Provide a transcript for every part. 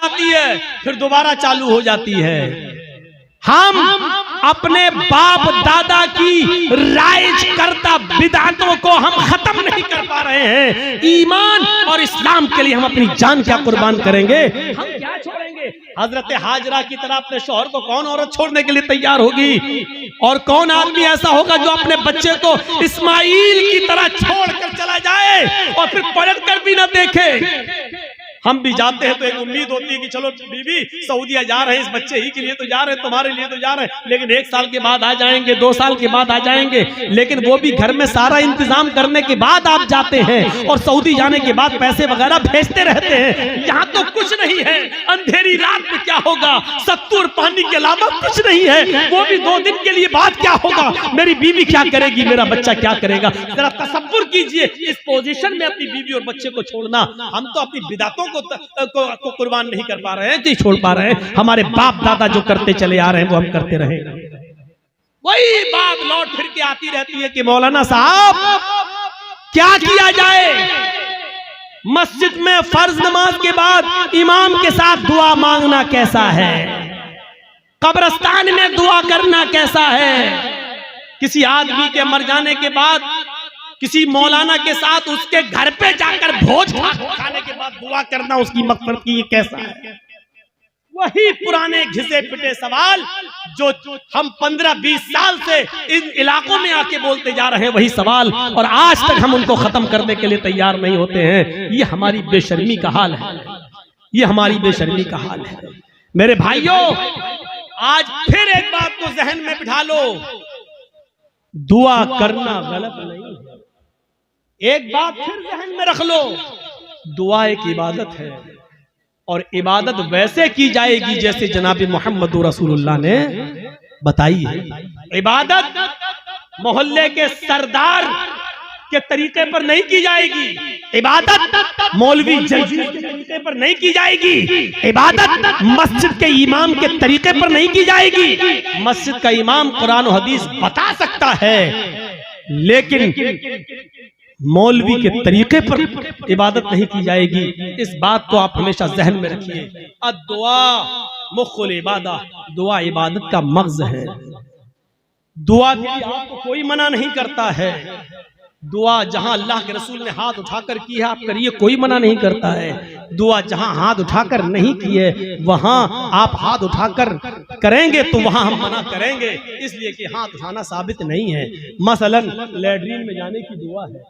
जाती है, फिर दोबारा चालू हो जाती है। हम अपने बाप दादा की राइज करता बिदातों को हम खत्म नहीं कर पा रहे हैं। ईमान और इस्लाम के लिए हम अपनी जान क्या कुर्बान करेंगे, हम क्या छोड़ेंगे। हजरत हाजरा की तरह अपने शौहर को कौन औरत छोड़ने के लिए तैयार होगी, और कौन आदमी ऐसा होगा जो अपने बच्चे को इस्माइल की तरह छोड़कर चला जाए और फिर पलट कर भी ना देखे। हम भी जाते हैं तो एक उम्मीद होती है कि चलो बीबी सऊदीया जा रहे हैं, इस बच्चे ही के लिए तो जा रहे हैं, तुम्हारे लिए तो जा रहे हैं, लेकिन 1 साल के बाद आ जाएंगे, 2 साल के बाद आ जाएंगे। लेकिन वो भी घर में सारा इंतजाम करने के बाद आप जाते हैं और सऊदी जाने के बाद पैसे वगैरह भेजते रहते हैं। यहाँ तो कुछ नहीं है, अंधेरी रात में क्या होगा, सत्तू और पानी के अलावा कुछ नहीं है। वो भी 2 दिन के लिए बाद क्या होगा, मेरी बीवी क्या करेगी, मेरा बच्चा क्या करेगा। जरा तसव्वुर कीजिए इस पोजीशन में अपनी बीवी और बच्चे को छोड़ना। हम तो अपनी बिदातों को कुर्बान नहीं कर पा रहे हैं, नहीं छोड़ पा रहे हैं। हमारे बाप दादा जो करते चले आ रहे हैं वो हम करते रहे। वही बात लौट फिर के आती रहती है कि मौलाना साहब क्या किया जाए। मस्जिद में फर्ज नमाज के बाद इमाम के साथ दुआ मांगना कैसा है, कब्रिस्तान में दुआ करना कैसा है, किसी आदमी के मर जाने के बाद किसी मौलाना के साथ उसके घर पे जाकर भोज खाने के बाद दुआ करना उसकी मग़फ़िरत की, ये कैसा है। वही पुराने घिसे पिटे सवाल जो हम 15-20 साल से इन इलाकों में आके बोलते जा रहे हैं, वही सवाल, और आज तक हम उनको खत्म करने के लिए तैयार नहीं होते हैं। ये हमारी बेशर्मी का हाल है, ये हमारी बेशर्मी का हाल है। मेरे भाइयों, आज फिर एक बात को जहन में बिठा लो, दुआ करना गलत नहीं है। एक बात फिर ज़हन में रख लो, दुआ एक इबादत है, और इबादत वैसे की जाएगी जैसे जनाब मोहम्मद रसूलुल्लाह ने बताई है। इबादत मोहल्ले के सरदार के तरीके पर नहीं की जाएगी, इबादत मौलवी जलसी के तरीके पर नहीं की जाएगी, इबादत मस्जिद के इमाम के तरीके पर नहीं की जाएगी। मस्जिद का इमाम कुरान और हदीस बता सकता है, लेकिन मौलवी के तरीके पर इबादत नहीं की जाएगी। इस बात को आप हमेशा जहन में रखिए। दुआ मुख्कुल इबादत, दुआ इबादत का मग़ज़ है। दुआ के लिए आपको कोई मना नहीं करता है। दुआ जहां अल्लाह के रसूल ने हाथ उठाकर की है आप करिए, कोई मना नहीं करता है। दुआ जहां हाथ उठाकर नहीं की है वहां आप हाथ उठाकर करेंगे तो वहां हम मना करेंगे, इसलिए कि हाथ उठाना साबित नहीं है। मसलन लैट्रीन में जाने की दुआ है,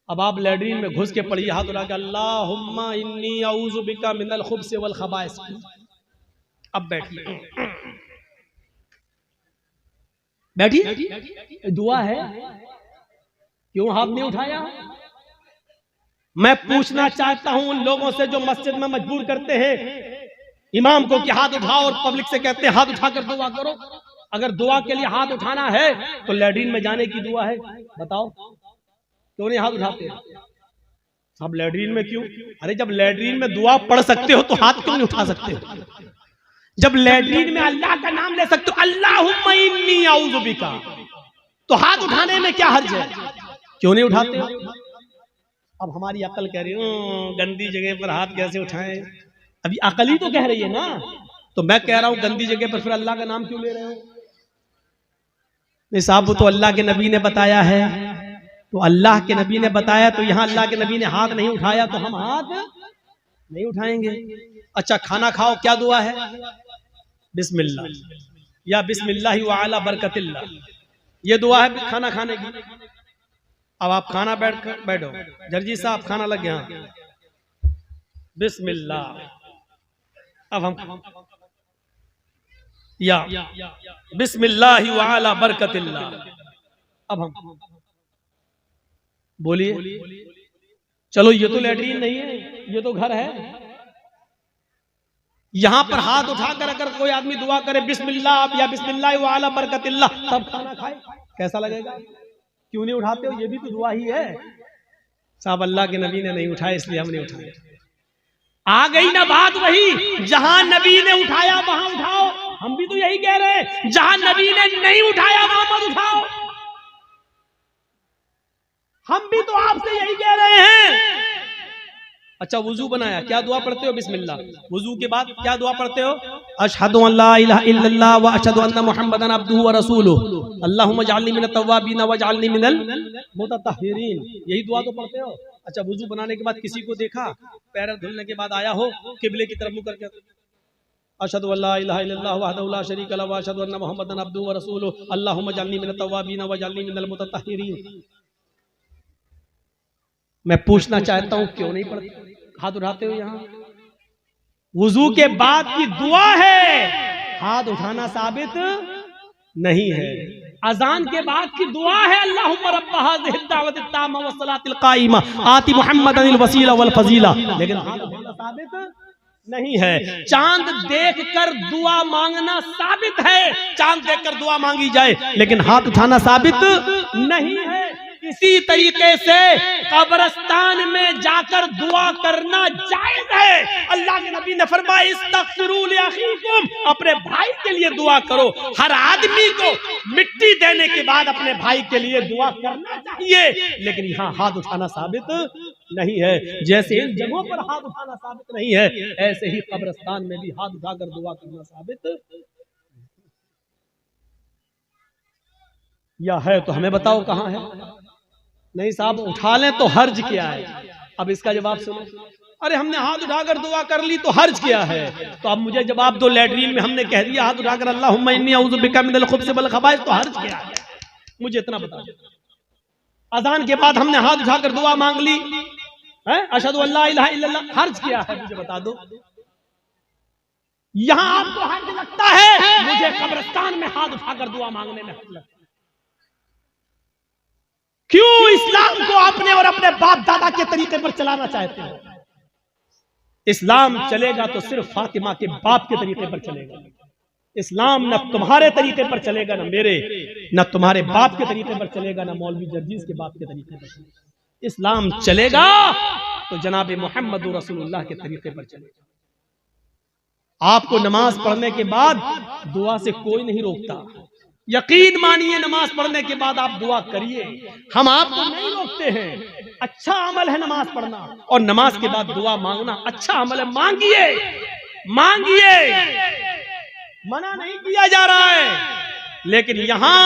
अब आप लैट्रीन में घुस के पढ़िए हाथ उठा के, अल्लाहुम्मा इन्नी औज़ु बिका मिनल खुब्स वल खबाइस। अब बैठिए, बैठिए, दुआ है, क्यों हाथ नहीं उठाया। मैं पूछना चाहता हूं उन लोगों से जो मस्जिद में मजबूर करते हैं इमाम को कि हाथ उठाओ, और पब्लिक से कहते हैं हाथ उठाकर दुआ करो। अगर दुआ के लिए हाथ उठाना है तो लैट्रीन में जाने की दुआ है, बताओ क्यों नहीं हाथ उठाते सब लैट्रीन में क्यों? अरे जब लैट्रीन में दुआ पढ़ सकते हो तो हाथ क्यों नहीं उठा सकते हो? जब लैट्रीन में अल्लाह का नाम ले सकते हो, अल्लाहुम्मा इन्नी औज़ु बिका, तो हाथ उठाने में क्या हर्ज है, क्यों नहीं उठाते? अब हमारी अकल कह रही है गंदी जगह पर हाथ कैसे उठाएं। अभी अकल ही तो कह रही है ना, तो मैं कह रहा हूं गंदी जगह पर फिर अल्लाह का नाम क्यों ले रहे हो? नहीं साहब, वो तो अल्लाह के नबी ने बताया है, तो अल्लाह के नबी ने बताया तो यहाँ अल्लाह के नबी ने हाथ नहीं उठाया तो हम हाथ नहीं उठाएंगे। अच्छा, खाना खाओ, क्या दुआ है? बिस्मिल्लाह या बिस्मिल्लाह व अला बरकतिल्लाह, ये दुआ है खाना खाने की। अब आप खाना बैठो, जर्जी साहब खाना लग गया, बिस्मिल्लाह, अब हम या बिस्मिल्लाह व अला बरकतिल्लाह, अब हम बोलिए। चलो ये तो लैट्रीन नहीं है, ये तो घर है। यहां पर हाथ उठाकर अगर कोई आदमी दुआ करे बिस्मिल्लाह या बिस्मिल्लाह व अला बरकतिल्लाह, तब खाना खाए, कैसा लगेगा? क्यों नहीं उठाते हो? ये भी तो दुआ ही है। साहब अल्लाह के नबी ने नहीं उठाया इसलिए हम नहीं उठाए। आ गई ना बात वही, जहां नबी ने उठाया वहां उठाओ। हम भी तो यही कह रहे हैं, जहां नबी ने नहीं उठाया वहां मत उठाओ। हम भी तो आपसे यही कह रहे हैं। अच्छा वुजू बनाया, क्या दुआ पढ़ते हो? बिस्मिल्लाह। वुजू के बाद क्या दुआ पढ़ते हो? अशहदु अल्ला इलाहा इल्लल्लाह व अशहदु अन्ना मुहम्मदन अब्दुहु व रसूलुहु अल्लाहुम्मा जअलनी मिनत तव्वाबीन व जअलनी मिनल मुतत्तहिरीन। यही दुआ तो पढ़ते हो। अच्छा वुजू बनाने के बाद किसी को देखा, पैर धुलने के बाद आया हो किबले की तरफ मुंह करके अशहदु अल्ला इलाहा इल्लल्लाह वहदहु ला शरीका लहु व अशहदु अन्ना मुहम्मदन अब्दुहु व रसूलुहु अल्लाहुम्मा जअलनी मिनत तव्वाबीन व जअलनी मिनल मुतत्तहिरीन। मैं पूछना चाहता हूं क्यों नहीं पढ़ते? हाथ उठाते हो यहाँ। वुजू के बाद की दुआ है, हाथ उठाना साबित नहीं है। अजान के बाद की दुआ है अल्लाहुम्मा रब्ब हाज़िहि दावत ताम्मा व सलातिल काइमा आति मुहम्मदनिल वसीला वल फजीला, लेकिन हाथ उठाना साबित नहीं है। चांद देखकर दुआ मांगना साबित है, चांद देखकर दुआ मांगी जाए, लेकिन हाथ उठाना साबित नहीं है। इसी तरीके से कब्रिस्तान में जाकर दुआ करना जायज है। अल्लाह के नबी ने फरमाया इस्तगफिरू लिअखीकुम, अपने भाई के लिए दुआ करो। हर आदमी को मिट्टी देने के बाद अपने भाई के लिए दुआ करना चाहिए, लेकिन यहाँ हाथ उठाना साबित नहीं है। जैसे इन जगहों पर हाथ उठाना साबित नहीं है, ऐसे ही कब्रिस्तान में भी हाथ उठाकर दुआ करना साबित या है तो हमें बताओ कहाँ है? नहीं साहब उठा लें तो हर्ज क्या है? अब इसका जवाब सुनो। अरे हमने हाथ उठाकर दुआ कर ली तो हर्ज क्या है? तो अब मुझे जवाब दो, लैट्रीन में हमने कह दिया हाथ उठाकर अल्लाहुम्मा इन्नी अऊज़ु बिका मिनल खुब्ज़ि वल खबाइस, तो हर्ज क्या है? मुझे इतना बता दो। अज़ान के बाद हमने हाथ उठाकर दुआ मांग ली है, अशहदु अल्ला इलाहा इल्लल्लाह, हर्ज क्या है? मुझे बता दो। यहां आपको हर्ज लगता है, मुझे कब्रिस्तान में हाथ उठाकर दुआ मांगने में हर्ज लगता है। क्यों इस्लाम को आपने और अपने बाप दादा के तरीके पर चलाना चाहते हो? इस्लाम चलेगा तो सिर्फ फातिमा के बाप के तरीके पर चलेगा। इस्लाम न तुम्हारे तरीके पर चलेगा, न मेरे, न तुम्हारे बाप के तरीके पर चलेगा, न मौलवी जर्जीज के बाप के तरीके पर चलेगा। इस्लाम चलेगा तो जनाब मोहम्मद रसूलुल्लाह के तरीके पर चलेगा। आपको नमाज पढ़ने के बाद दुआ से कोई नहीं रोकता। यकीन मानिए, नमाज पढ़ने के बाद आप दुआ करिए, हम आपको नहीं रोकते हैं। अच्छा अमल है नमाज पढ़ना और नमाज के बाद दुआ मांगना अच्छा अमल है। मांगिए मांगिए, मना नहीं किया जा रहा है, लेकिन यहां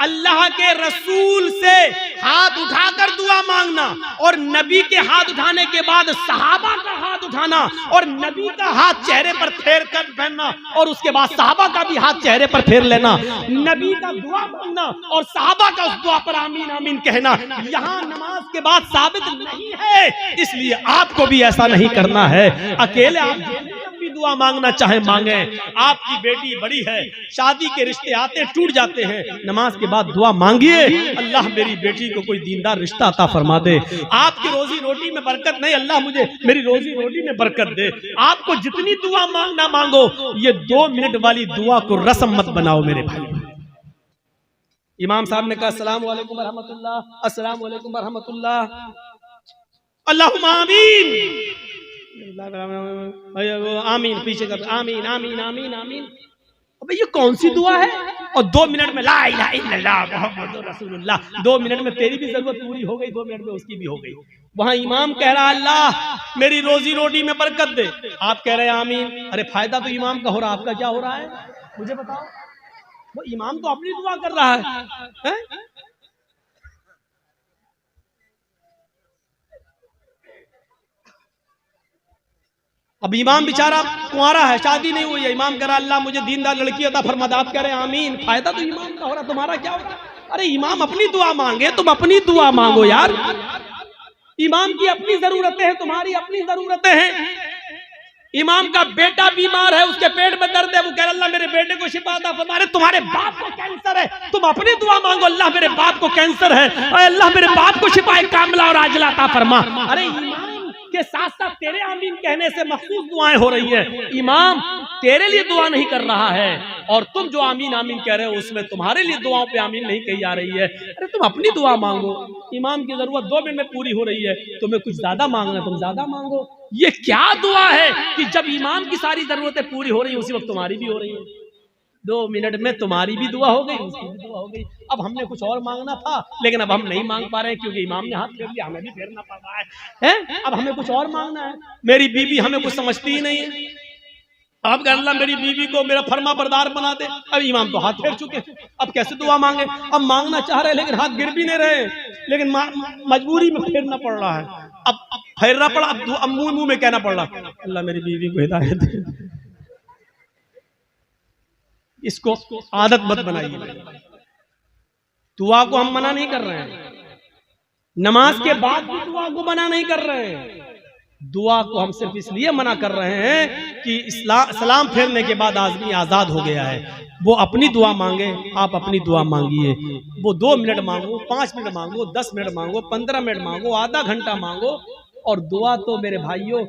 अल्लाह के रसूल से हाथ उठाकर दुआ मांगना और नबी के हाथ उठाने के बाद सहाबा का हाथ उठाना और नबी का हाथ चेहरे पर फेर कर पहनना और उसके बाद सहाबा का भी हाथ चेहरे पर फेर लेना, नबी का दुआ मांगना और सहाबा का उस दुआ पर आमीन आमीन कहना, यहाँ नमाज के बाद साबित नहीं है। इसलिए आपको भी ऐसा नहीं करना है। अकेले आप भी दुआ मांगना चाहे मांगे। आपकी बेटी बड़ी है, शादी के रिश्ते आते टूट जाते हैं, नमाज के बाद दुआ मांगिए, अल्लाह मेरी बेटी को कोई दीनदार रिश्ता अता फरमा दे। आपकी रोजी रोटी में बरकत नहीं, अल्लाह मुझे मेरी रोजी रोटी में बरकत दे। आपको जितनी दुआ मांगना मांगो, ये 2 मिनट वाली दुआ को रस्म मत बनाओ मेरे भाई। इमाम साहब ने कहा अस्सलाम वालेकुम व रहमतुल्लाह, अस्सलाम वालेकुम व रहमतुल्लाह, अल्लाहुम्मा आमीन आमीन, पीछे कर आमीन आमीन आमीन आमीन। अबे ये कौन सी दुआ है? और 2 मिनट में ला इलाहा इल्लल्लाह मुहम्मदुर रसूलुल्लाह। 2 मिनट में तेरी भी जरूरत पूरी हो गई, 2 मिनट में उसकी भी हो गई। वहां इमाम कह रहा अल्लाह मेरी रोजी रोटी में बरकत दे, आप कह रहे हैं आमीन। अरे फायदा तो इमाम का हो रहा, आपका क्या हो रहा है मुझे बताओ? वो इमाम तो अपनी दुआ कर रहा है? अब इमाम बेचारा कुंवारा है, शादी नहीं हुई है, इमाम कह रहा अल्लाह मुझे दीनदार लड़की अता फरमा दे, आप कह रहे हैं आमीन। फायदा तो इमाम का हो रहा, तुम्हारा क्या होगा? अरे इमाम अपनी दुआ मांगे, तुम अपनी दुआ मांगो यार। इमाम की अपनी जरूरतें हैं, तुम्हारी अपनी जरूरतें हैं। इमाम का बेटा बीमार है, उसके पेट में दर्द है, वो कह रहा अल्लाह मेरे बेटे को शिफा अता फरमा दे। तुम्हारे बाप को कैंसर है, तुम अपनी दुआ मांगो अल्लाह मेरे बाप को कैंसर है, अल्लाह मेरे बाप को शिफा कामिला और आजिला अता फरमा। अरे इमाम के साथ साथ तेरे आमीन कहने से मखसूस दुआएं हो रही हैं। इमाम तेरे लिए दुआ नहीं कर रहा है और तुम जो आमीन आमीन कह रहे हो उसमें तुम्हारे लिए दुआओं पे आमीन नहीं कही जा रही है। अरे तुम अपनी दुआ मांगो, इमाम की जरूरत 2 मिनट में पूरी हो रही है, तुम्हें कुछ ज्यादा मांगना तुम ज्यादा मांगो। ये क्या दुआ है कि जब इमाम की सारी जरूरतें पूरी हो रही है उसी वक्त तुम्हारी भी हो रही है? 2 मिनट में तुम्हारी भी दुआ हो गई, उसकी भी दुआ हो गई। अब हमने कुछ और मांगना था, लेकिन अब हम नहीं मांग पा रहे हैं क्योंकि इमाम ने हाथ फेर लिया, हमें भी फेरना पड़ रहा है। अब हमें कुछ और मांगना है। मेरी बीवी हमें कुछ समझती ही नहीं है। अब अल्लाह मेरी बीवी को मेरा फरमा बरदार बना दे। अब इमाम तो हाथ फेर चुके, अब कैसे दुआ मांगे? अब मांगना चाह रहे लेकिन हाथ गिर भी नहीं रहे, लेकिन मजबूरी में फेरना पड़ रहा है। अब फेरना पड़ा, अब मुंह में कहना पड़ रहा, अल्लाह मेरी बीवी को हिदायत दे। इसको आदत मत बनाइए। दुआ को हम मना नहीं कर रहे हैं, नमाज के बाद भी दुआ को मना नहीं कर रहे हैं। दुआ को हम सिर्फ इसलिए मना कर रहे हैं कि सलाम फेरने के बाद आदमी आजाद हो गया है। वो अपनी दुआ मांगे, आप अपनी दुआ मांगिए। वो 2 मिनट मांगो, 5 मिनट मांगो, 10 मिनट मांगो, 15 मिनट मांगो, आधा घंटा मांगो। और दुआ तो मेरे भाइयों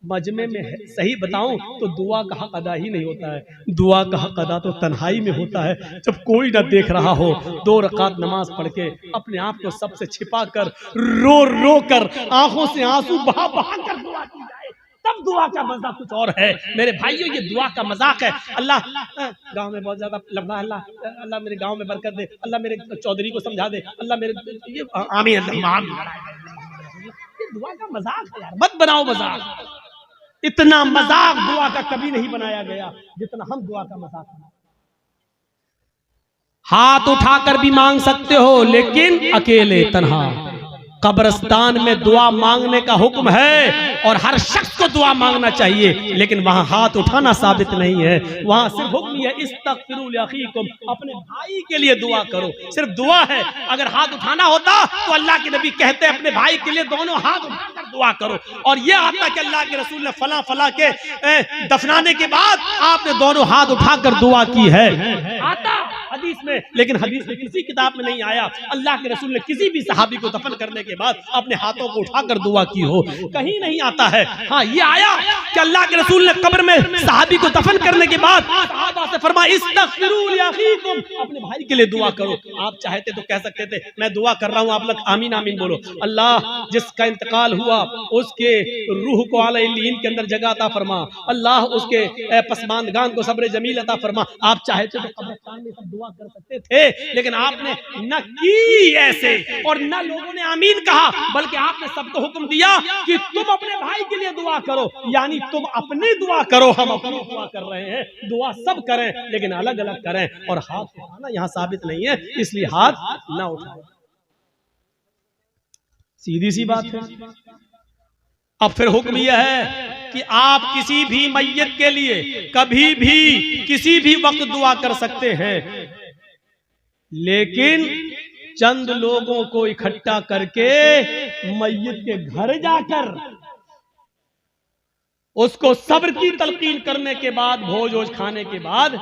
मजमे में है, सही बताऊं तो दुआ का हक अदा ही नहीं होता है। दुआ का हक अदा तो तन्हाई में होता है, जब कोई ना देख रहा हो, 2 रकात नमाज पढ़ के अपने आप को सबसे छिपा कर, रो रो कर, आंखों से आंसू बहा बहा कर दुआ की जाए, तब दुआ का मजा कुछ और है। मेरे भाइयों ये दुआ का मजाक है। अल्लाह गांव में बहुत ज्यादा लंबा, अल्लाह मेरे गांव में बरकत दे, अल्लाह मेरे चौधरी को समझा दे, अल्लाह मेरे आमीन। दुआ का मजाक है यार, मत बनाओ मजाक। इतना मजाक दुआ का कभी नहीं बनाया गया जितना हम दुआ का मजाक बनाते। हाथ उठाकर भी मांग सकते हो, लेकिन अकेले तन्हा। कब्रिस्तान में दुआ मांगने का हुक्म है और हर शख्स को दुआ मांगना चाहिए, लेकिन वहां हाथ उठाना साबित नहीं है। वहां सिर्फ हुक्म है इस्तगफिरू लिअखीकुम, अपने भाई के लिए दुआ करो, सिर्फ दुआ है। अगर हाथ उठाना होता तो अल्लाह के नबी कहते अपने भाई के लिए दोनों हाथ उठाकर दुआ करो। और यह आता कि अल्लाह के रसूल ने फला फला के दफनाने के बाद आपने दोनों हाथ उठाकर दुआ की है, आता हदीस में, लेकिन हदीस में किसी किताब में नहीं आया अल्लाह के रसूल ने किसी भी सहाबी को दफन करने के बाद अपने हाथों को उठाकर दुआ की हो, कहीं नहीं आता है। हाँ, ये आया कि अल्लाह के रसूल ने कब्र में सहाबी को दफन करने के बाद सहाबा से फरमाया इस्तगफिरू लिअखीकुम, अपने भाई के लिए दुआ करो। आप चाहते तो कह सकते थे मैं दुआ कर रहा हूँ, आप लोग आमीन आमीन बोलो। अल्लाह जिसका इंतकाल हुआ उसके रूह को आला इल्लीन के अंदर जगह अता फरमा, अल्लाह उसके पसमानदगान को सब्र जमील अता फरमा। आप चाहते तो कब्रिस्तान में सब दुआ कर सकते थे, लेकिन आपने न की ऐसे और न लोगों ने आमीन कहा, बल्कि आपने सबको हुक्म दिया कि तुम अपने भाई के लिए दुआ करो। यानी तुम अपनी दुआ करो, हम अपनी दुआ कर रहे हैं। दुआ सब करें लेकिन अलग अलग करें, और हाथ उठाना यहां साबित नहीं है, इसलिए हाथ ना उठाओ। सीधी सी बात है। अब फिर हुक्म यह है कि आप किसी भी मैयत के लिए कभी भी किसी भी वक्त दुआ कर सकते हैं, लेकिन चंद लोगों को इकट्ठा करके मैयत के घर जाकर उसको सब्र की तलकीन करने के बाद, भोज वोज खाने के बाद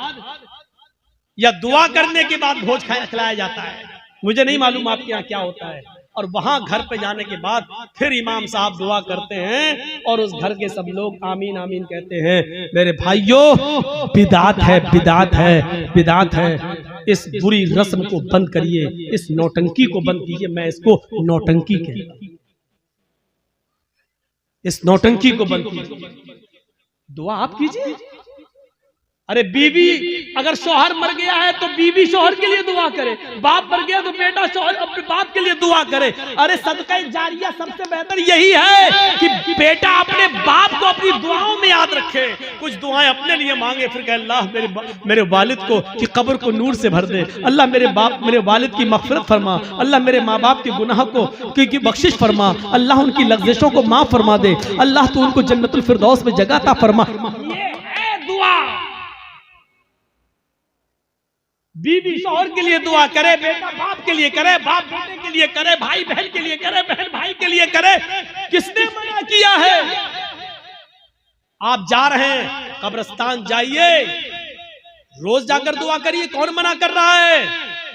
या दुआ करने के बाद भोज खिलाया जाता है। मुझे नहीं मालूम आपके यहाँ क्या होता है। और वहां घर पे जाने के बाद फिर इमाम साहब दुआ करते हैं और उस घर के सब लोग आमीन आमीन कहते हैं। मेरे भाइयों, बिदात है, बिदात है, बिदात है। इस बुरी रस्म को बंद करिए, इस नौटंकी को बंद कीजिए। मैं इसको नौटंकी कहता हूं, इस नौटंकी को बंद कीजिए। दुआ आप कीजिए। अरे बीवी, अगर शौहर मर गया है तो बीवी शौहर के लिए दुआ करे, बाप मर गया तो बेटा शौहर अपने बाप के लिए दुआ करे। अरे सदका जारिया सबसे बेहतर यही है कि बेटा अपने बाप को अपनी दुआओं में याद रखे, कुछ दुआएं अपने लिए मांगे, फिर कहे अल्लाह मेरे वालिद को की कब्र को नूर से भर दे, अल्लाह मेरे वालिद की मग़फ़िरत फरमा, अल्लाह मेरे माँ बाप के गुनाह को की बख्शिश फरमा, अल्लाह उनकी लग़्ज़िशों को माफ फरमा दे, अल्लाह तू उनको जन्नतुल फिरदौस में जगह अता फरमा। ये है दुआ। बीवी शौहर के लिए दुआ करे, बेटा बाप के लिए करे, बाप बेटे के लिए करे, भाई बहन के लिए करे, बहन भाई के लिए करे। किसने मना किया है? आप जा रहे हैं कब्रिस्तान, जाइए, रोज जाकर दुआ करिए, कौन मना कर रहा है?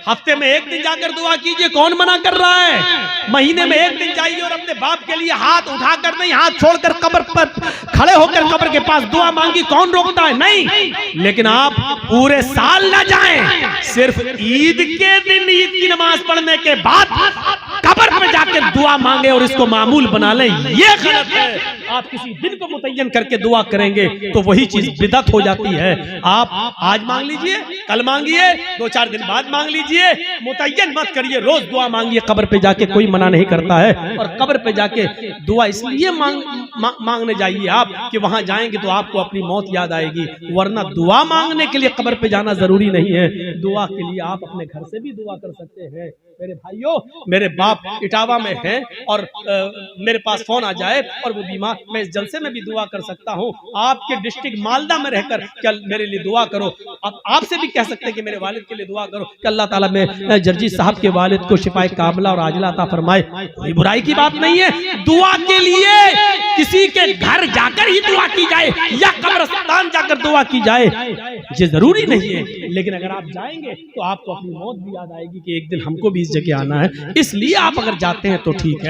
हफ्ते में 1 दिन जाकर दुआ कीजिए, कौन मना कर रहा है? महीने में 1 दिन जाइए और अपने बाप के लिए हाथ उठाकर नहीं, हाथ छोड़कर कब्र पर खड़े होकर कब्र के पास दुआ मांगी, कौन रोकता है? नहीं। लेकिन आप पूरे साल ना जाएं, सिर्फ ईद के दिन ईद की नमाज पढ़ने के बाद कब्र पे जाकर दुआ मांगे और इसको मामूल बना लें, ये गलत है। आप किसी दिन को मुतय्यन करके दुआ करेंगे तो वही चीज बिदअत हो जाती है। आप आज मांग लीजिए, कल मांगिए, 2-4 दिन बाद मांग लीजिए, मुतय्यन मत करिए, रोज दुआ मांगिए। कब्र पे जाके कोई मना नहीं करता है, और कब्र पे जाके दुआ इसलिए मांगने जाइए आप कि वहां जाएंगे तो आपको अपनी मौत याद आएगी, वरना दुआ मांगने के लिए कब्र पे जाना जरूरी नहीं है। दुआ के लिए आप अपने घर से भी दुआ कर सकते हैं। मेरे भाइयों, मेरे बाप इटावा में हैं और मेरे पास फोन आ जाए और वो बीमार, मैं इस जलसे में भी दुआ कर सकता हूँ। आपके डिस्ट्रिक्ट मालदा में रहकर क्या मेरे लिए दुआ करो। आप आपसे भी कह सकते हैं कि मेरे वालिद के लिए दुआ करो कि अल्लाह ताला में जर्जी साहब के वालिद को शिफाए कामिला और आजिला अता फरमाए। कोई बुराई की बात नहीं है। दुआ के लिए किसी के घर जाकर ही दुआ की जाए या कब्रिस्तान जाकर दुआ की जाए, ये जरूरी नहीं है। लेकिन अगर आप जाएंगे तो आपको अपनी मौत भी याद आएगी कि एक दिन हमको भी इस जगह आना है। इसलिए आप अगर जाते हैं तो ठीक है।